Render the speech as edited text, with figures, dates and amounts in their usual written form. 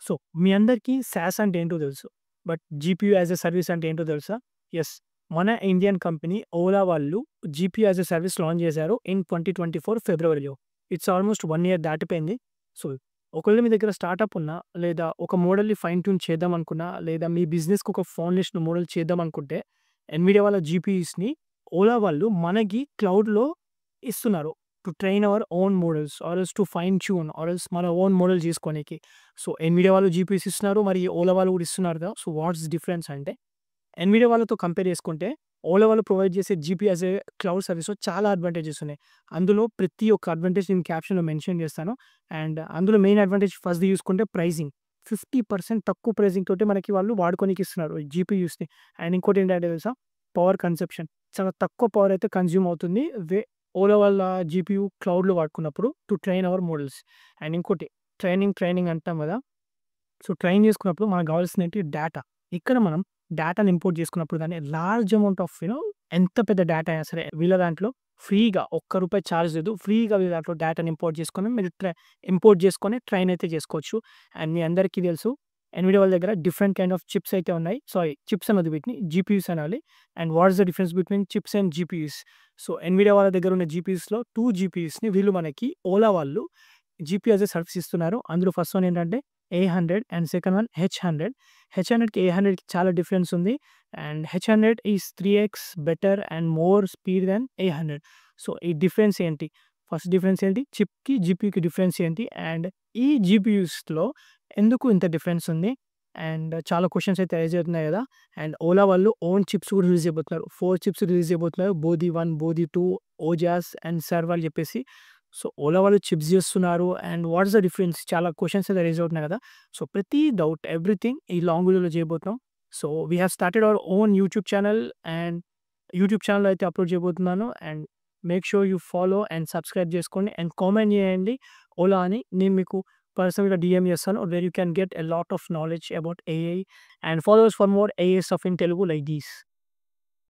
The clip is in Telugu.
సో, మీ అందరికీ సాస్ అంటే ఏంటో తెలుసు. But GPU as a service అంటే ఏంటో తెలుసా? యెస్. మన ఇండియన్ కంపెనీ ఓలా వాళ్ళు GPU as a service launch చేశారు ఇన్ 2024 ఫిబ్రవరిలో. ఇట్స్ ఆల్మోస్ట్ 1 ఇయర్ దాటిపోయింది. సో, ఒకవేళ మీ దగ్గర స్టార్టప్ ఉన్నా, లేదా ఒక మోడల్‌ని ఫైన్ ట్యూన్ చేద్దామనుకున్నా, లేదా మీ బిజినెస్‌కి ఒక ఫౌండేషన్ మోడల్ చేద్దామనుకుంటే, ఎన్విడియా వాళ్ళ జీపీయూస్‌ని ఓలా వాళ్ళు మనకి క్లౌడ్‌లో ఇస్తున్నారు. To train our own models or else to fine tune or else మన ఓన్ మోడల్ చేసుకోనికి. సో, ఎన్విడియా వాళ్ళు జీపీయూస్ ఇస్తున్నారు. మరి ఓలా వాళ్ళు కూడా ఇస్తున్నారు కదా! సో, వాట్స్ డిఫరెన్స్ అంటే ఎన్విడియా వాళ్ళతో కంపేర్ చేసుకుంటే ఓలా వాళ్ళు ప్రొవైడ్ చేసే జీపీ యాస్ ఎ క్లౌడ్ సర్వీస్‌లో చాలా అడ్వాంటేజెస్ ఉన్నాయి. అందులో ప్రతి ఒక్క అడ్వాంటేజ్ నేను క్యాప్షన్‌లో మెన్షన్ చేస్తాను. అండ్ అందులో మెయిన్ అడ్వాంటేజ్ ఫస్ట్‌ది చూసుకుంటే ప్రైజింగ్. 50% తక్కువ ప్రైజింగ్ తోటి మనకి వాళ్ళు వాడుకోనికి ఇస్తున్నారు ఈ జీపీయూస్‌ని. అండ్ ఇంకోటి ఏంటంటే తెలుసా? Power consumption. చాలా తక్కువ పవర్ అయితే కన్జ్యూమ్ అవుతుంది. ఓలా వాళ్ళ జీపీయూ క్లౌడ్‌లో వాడుకున్నప్పుడు to train our models. And ఇంకోటి ట్రైనింగ్ అంటాం కదా! సో, ట్రైన్ చేసుకున్నప్పుడు మనకు కావాల్సిందేంటి డేటా. ఇక్కడ మనం డేటాని ఇంపోర్ట్ చేసుకున్నప్పుడు గాని లార్జ్ అమౌంట్ ఆఫ్ ఎంత పెద్ద డేటా అయినా సరే వీళ్ళ దాంట్లో ఫ్రీగా ఒక్క రూపాయి చార్జ్ లేదు. ఫ్రీగా వీళ్ళ దాంట్లో డేటాని ఇంపోర్ట్ చేసుకొని మీరు ఇంపోర్ట్ చేసుకొని ట్రైన్ అయితే చేసుకోవచ్చు. అండ్ మీ అందరికీ తెలుసు ఎన్విడియా వాళ్ళ దగ్గర డిఫరెంట్ కైండ్ ఆఫ్ చిప్స్ అయితే ఉన్నాయి. సారీ, చిప్స్ అనొద్దు వీటిని జీపీయూస్ అనాలి. And what is the difference between chips and GPUs? So, Nvidia వాళ్ళ దగ్గర ఉన్న జీపీయూస్‌లో 2 జీపీయూస్‌ని వీళ్ళు మనకి ఓలా వాళ్ళు జీపీ యాస్ ఎ సర్వీస్ ఇస్తున్నారు. అందులో ఫస్ట్ వన్ ఏంటంటే A100 and second one H100. H100కి A100కి చాలా డిఫరెన్స్ ఉంది. And H100 is 3x better and more speed than A100. So, ఈ డిఫరెన్స్ ఏంటి? ఫస్ట్ డిఫరెన్స్ ఏంటి? చిప్‌కి, జీపీయూకి డిఫరెన్స్ ఏంటి? అండ్ ఈ జీపీయూస్‌లో ఎందుకు ఇంత డిఫరెన్స్ ఉంది? అండ్ చాలా క్వెషన్స్ అయితే రైజ్ అవుతున్నాయి కదా! అండ్ ఓలా వాళ్ళు ఓన్ చిప్స్ కూడా రిలీజ్ చేయబోతున్నారు. 4 చిప్స్ రిలీజ్ చేయబోతున్నారు. బోధి 1, బోధి 2, ఓజాస్ అండ్ సర్వ్ అని చెప్పేసి. సో, ఓలా వాళ్ళు చిప్స్ జేస్తున్నారు. And what is the difference? చాలా క్వెషన్స్ అయితే రైజ్ అవుతున్నాయి కదా! సో, ప్రతి డౌట్ ఎవ్రీథింగ్ ఈ లాంగ్ వీడియోలో చేయబోతున్నాం. So, we have started our own YouTube channel. And YouTube ఛానల్‌లో అయితే అప్‌లోడ్ చేయబోతున్నాను. And make sure you follow and subscribe చేసుకోండి. అండ్ కామెంట్ చేయండి ఓలా అని. నేను మీకు పర్సనల్‌గా డీఎం చేస్తాను. Where you can get a lot of knowledge about AI. And follow us for more AI stuff in Telugu like these.